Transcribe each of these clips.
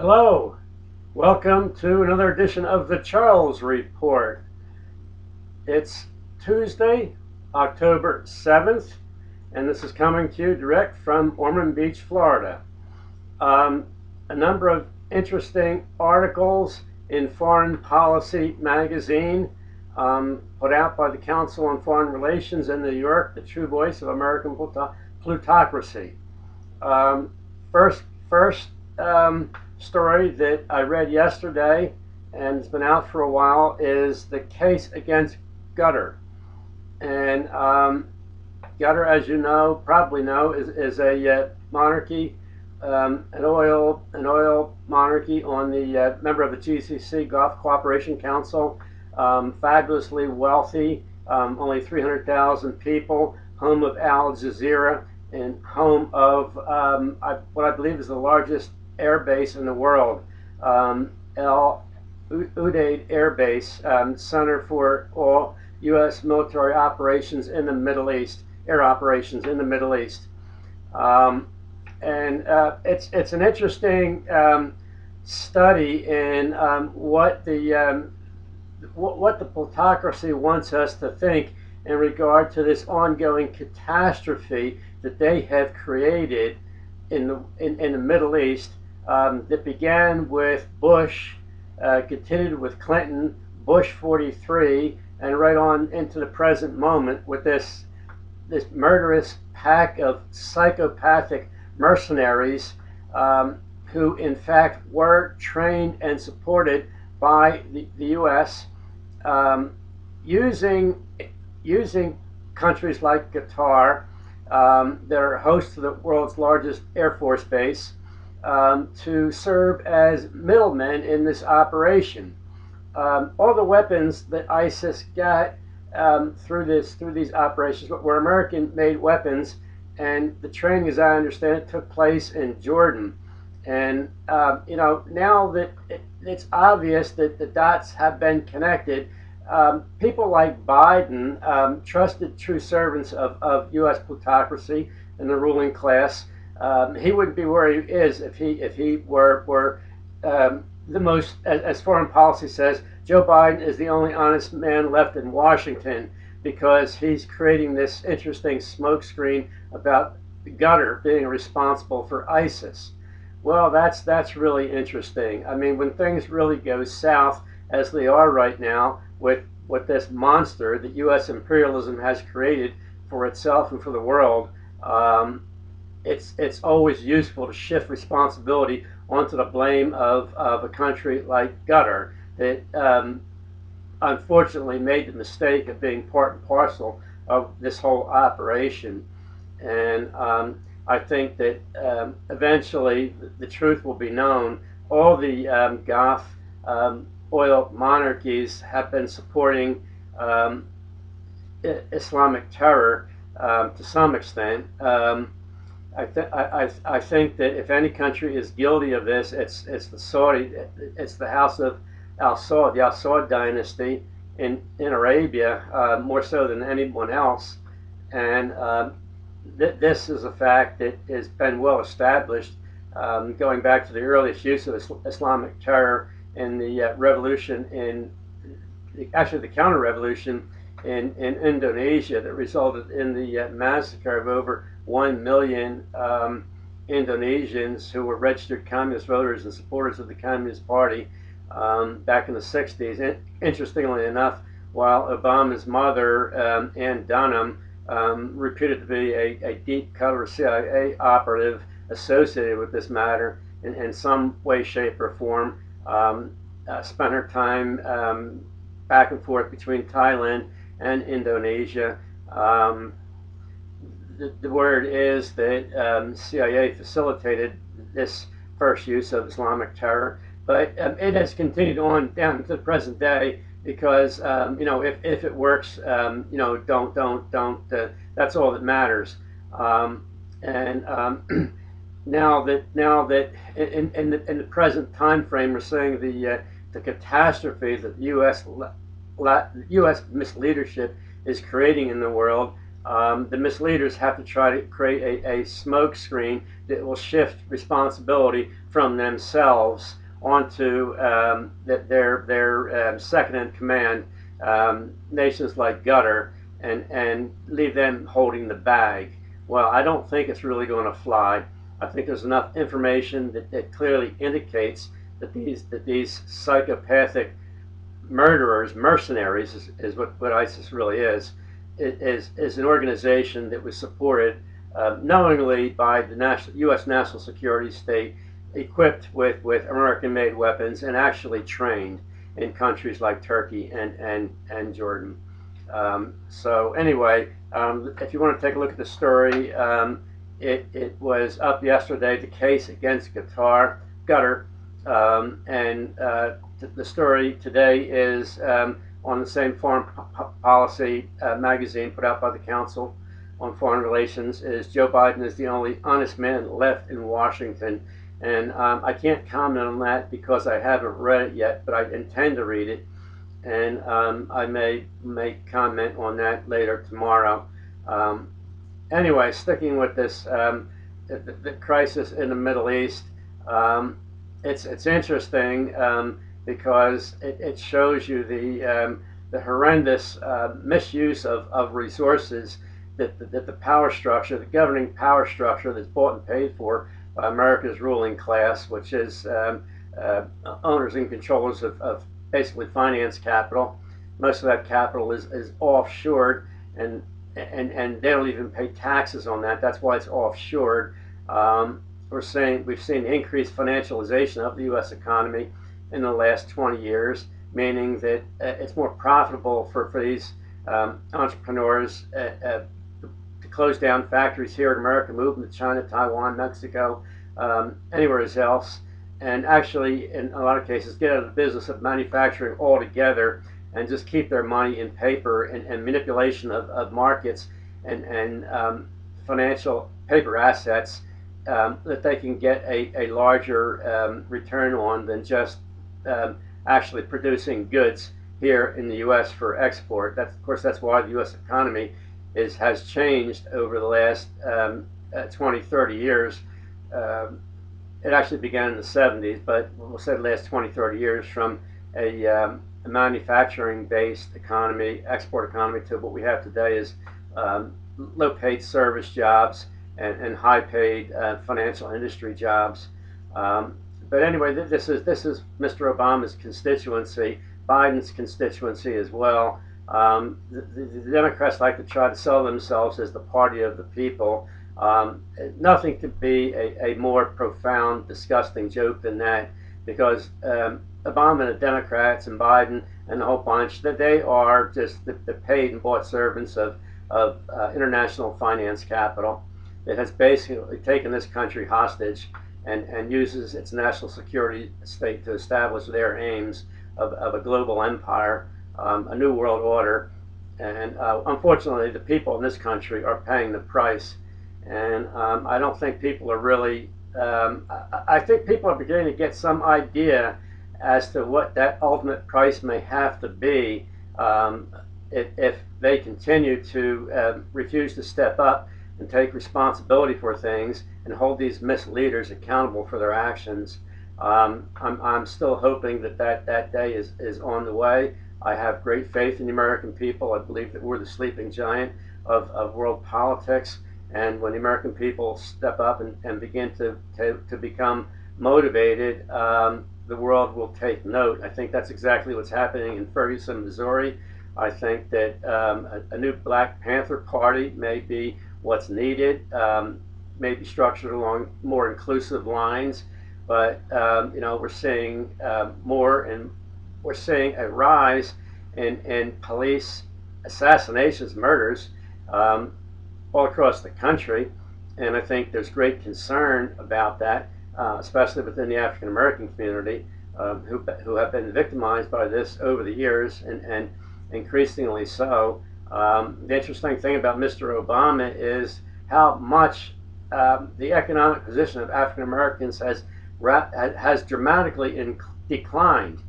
Hello, welcome to another edition of the Charles Report. It's Tuesday, October 7th, and this is coming to you direct from Ormond Beach, Florida. A number of interesting articles in Foreign Policy magazine, put out by the Council on Foreign Relations in New York, the true voice of American plutocracy. Um, first story that I read yesterday, and it's been out for a while, is the case against Qatar. And Qatar, as you know, probably know, is a monarchy, an oil monarchy on the member of the GCC, Gulf Cooperation Council, fabulously wealthy, only 300,000 people, home of Al Jazeera, and home of what I believe is the largest air base in the world, El Udeid Air Base, Center for all U.S. military operations in the Middle East, air operations in the Middle East. It's an interesting study in what the plutocracy wants us to think in regard to this ongoing catastrophe that they have created in the Middle East, that began with Bush, continued with Clinton, Bush 43, and right on into the present moment with this murderous pack of psychopathic mercenaries, who in fact were trained and supported by the U.S., using countries like Qatar, that are host to the world's largest Air Force base, to serve as middlemen in this operation. All the weapons that ISIS got through these operations were American-made weapons, and the training, as I understand it, took place in Jordan. And now that it's obvious that the dots have been connected, people like Biden, trusted true servants of U.S. plutocracy and the ruling class, he wouldn't be where he is if he were the most, as foreign policy says, Joe Biden is the only honest man left in Washington, because he's creating this interesting smokescreen about Qatar being responsible for ISIS. Well, that's really interesting. I mean, when things really go south, as they are right now, with this monster that U.S. imperialism has created for itself and for the world, it's always useful to shift responsibility onto the blame of a country like Qatar that unfortunately made the mistake of being part and parcel of this whole operation. And I think that eventually the truth will be known. All the Gulf oil monarchies have been supporting Islamic terror to some extent. I think that if any country is guilty of this, it's the Saudi, it's the House of Al Saud, the Al Saud dynasty in Arabia, more so than anyone else. And this is a fact that has been well established, going back to the earliest use of Islamic terror in the revolution actually the counter-revolution in Indonesia, that resulted in the massacre of over 1 million Indonesians who were registered communist voters and supporters of the Communist Party, back in the 60s. And interestingly enough, while Obama's mother, Ann Dunham, reputed to be a deep-cover CIA operative associated with this matter in some way, shape, or form, spent her time back and forth between Thailand and Indonesia. The word is that CIA facilitated this first use of Islamic terror, but it has continued on down to the present day, because if it works, don't. That's all that matters. And now that in the present time frame, we're seeing the catastrophe that the U.S. misleadership is creating in the world. the misleaders have to try to create a smoke screen that will shift responsibility from themselves onto their second in command, nations like Qatar, and leave them holding the bag. Well, I don't think it's really going to fly. I think there's enough information that clearly indicates that these psychopathic murderers, mercenaries, is what ISIS really is an organization that was supported knowingly by the U.S. national security state, equipped with American-made weapons, and actually trained in countries like Turkey and Jordan. So anyway, if you want to take a look at the story, it was up yesterday, the case against Qatar, and the story today is on the same foreign policy magazine put out by the Council on Foreign Relations, is Joe Biden is the only honest man left in Washington. And I can't comment on that because I haven't read it yet, but I intend to read it. And I may make comment on that later tomorrow. Anyway, sticking with this, the crisis in the Middle East, it's interesting because it shows you the horrendous misuse of resources that the power structure, the governing power structure that's bought and paid for by America's ruling class, which is owners and controllers of basically finance capital. Most of that capital is offshored, and they don't even pay taxes on that. That's why it's offshored. We've seen increased financialization of the U.S. economy in the last 20 years, meaning that it's more profitable for these entrepreneurs to close down factories here in America, move them to China, Taiwan, Mexico, anywhere else, and actually, in a lot of cases, get out of the business of manufacturing altogether and just keep their money in paper and manipulation of markets and financial paper assets that they can get a larger return on than just actually producing goods here in the U.S. for export. Of course, that's why the U.S. economy has changed over the last 20, 30 years. It actually began in the 70s, but we'll say the last 20, 30 years, from a manufacturing-based economy, export economy, to what we have today is low-paid service jobs and high-paid financial industry jobs. But anyway, this is Mr. Obama's constituency, Biden's constituency as well. The Democrats like to try to sell themselves as the party of the people. Nothing could be a more profound, disgusting joke than that, because Obama and the Democrats and Biden and the whole bunch, that they are just the paid and bought servants of international finance capital that has basically taken this country hostage and uses its national security state to establish their aims of a global empire, a new world order. And unfortunately, the people in this country are paying the price. And I don't think people are really, I think people are beginning to get some idea as to what that ultimate price may have to be if they continue to refuse to step up and take responsibility for things and hold these misleaders accountable for their actions. I'm still hoping that day is on the way. I have great faith in the American people. I believe that we're the sleeping giant of world politics. And when the American people step up and begin to become motivated, the world will take note. I think that's exactly what's happening in Ferguson, Missouri. I think that a new Black Panther Party may be what's needed, may be structured along more inclusive lines. But we're seeing we're seeing a rise in police assassinations, murders, all across the country, and I think there's great concern about that, especially within the African American community, who have been victimized by this over the years, and increasingly so. The interesting thing about Mr. Obama is how much the economic position of African Americans has dramatically declined.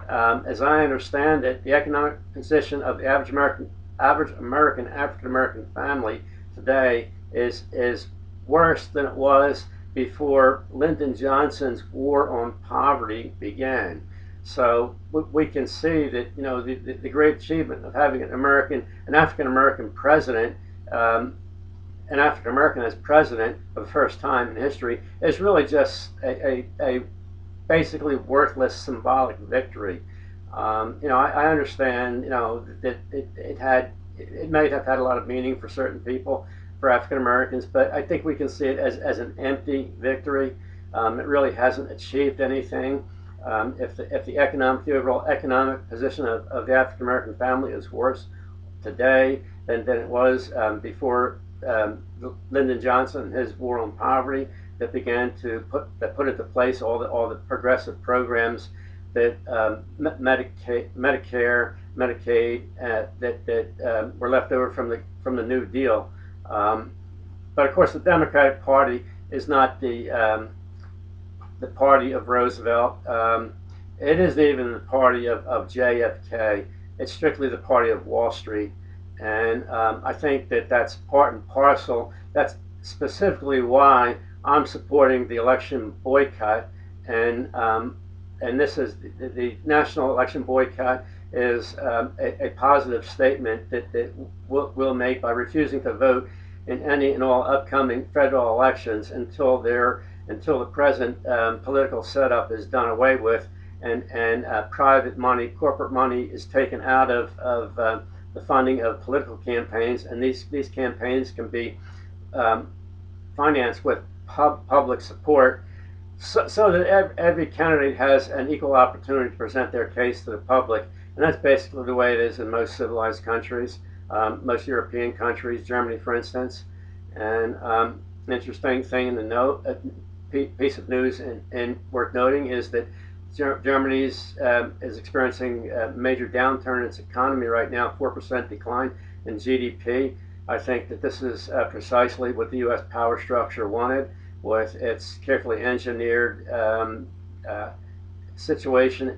As I understand it, the economic position of the average American average American, African American family today is worse than it was before Lyndon Johnson's war on poverty began. So we can see that, you know, the great achievement of having an African American president, an African American as president for the first time in history, is really just a basically worthless symbolic victory. You know, I understand, you know, that it may have had a lot of meaning for certain people, for African Americans, but I think we can see it as an empty victory. It really hasn't achieved anything. If the overall economic position of the African American family is worse today than it was before Lyndon Johnson and his war on poverty, that put into place all the progressive programs that Medicare, Medicaid, that were left over from the New Deal. But of course, the Democratic Party is not the party of Roosevelt. It isn't even the party of JFK. It's strictly the party of Wall Street. And I think that that's part and parcel. That's specifically why I'm supporting the election boycott. And this is the national election boycott is a positive statement that we'll make by refusing to vote in any and all upcoming federal elections until the present political setup is done away with, and private money, corporate money, is taken out of the funding of political campaigns, and these campaigns can be financed with public support, so that every candidate has an equal opportunity to present their case to the public. And that's basically the way it is in most civilized countries, most European countries, Germany, for instance. And an interesting thing in the note, piece of news and worth noting is that Germany is experiencing a major downturn in its economy right now, 4% decline in GDP. I think that this is precisely what the U.S. power structure wanted, with its carefully engineered situation,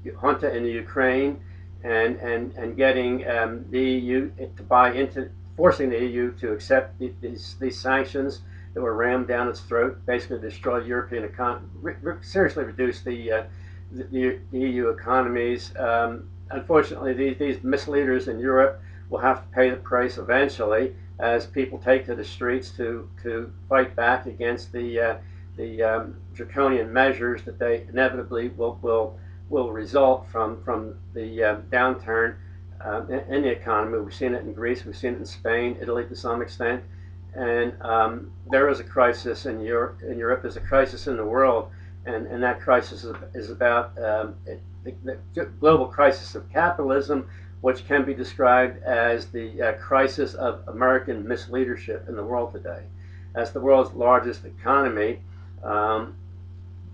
junta in the Ukraine, and getting the EU to buy into, forcing the EU to accept these sanctions that were rammed down its throat, basically destroy European economy, seriously reduce the EU economies. Unfortunately, these misleaders in Europe will have to pay the price eventually, as people take to the streets to fight back against the draconian measures that they inevitably will result from the downturn in the economy. We've seen it in Greece, we've seen it in Spain, Italy to some extent, and there is a crisis in Europe. There's a crisis in the world, and that crisis is about the global crisis of capitalism, which can be described as the crisis of American misleadership in the world today. As the world's largest economy, the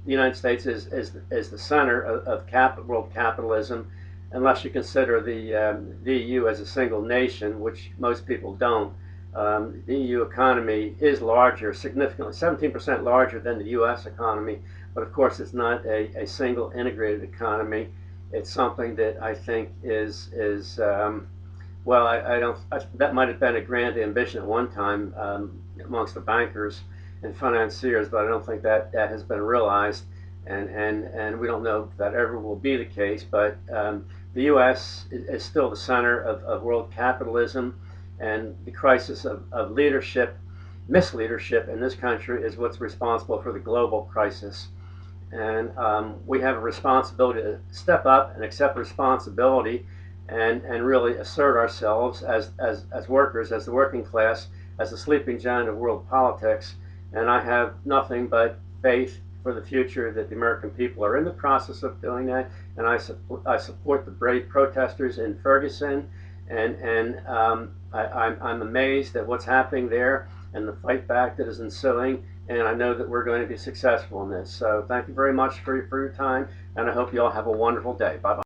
United States is the center of world capitalism, unless you consider the EU as a single nation, which most people don't. The EU economy is larger, significantly, 17% larger than the U.S. economy, but of course it's not a single integrated economy. It's something that I think is well, that might have been a grand ambition at one time amongst the bankers and financiers, but I don't think that has been realized, and we don't know if that ever will be the case. But the U.S. is still the center of world capitalism, and the crisis of leadership, misleadership in this country, is what's responsible for the global crisis. And we have a responsibility to step up and accept responsibility, and really assert ourselves as workers, as the working class, as the sleeping giant of world politics. And I have nothing but faith for the future that the American people are in the process of doing that. And I support the brave protesters in Ferguson, and I'm amazed at what's happening there and the fight back that is ensuing. And I know that we're going to be successful in this. So thank you very much for your time, and I hope you all have a wonderful day. Bye-bye.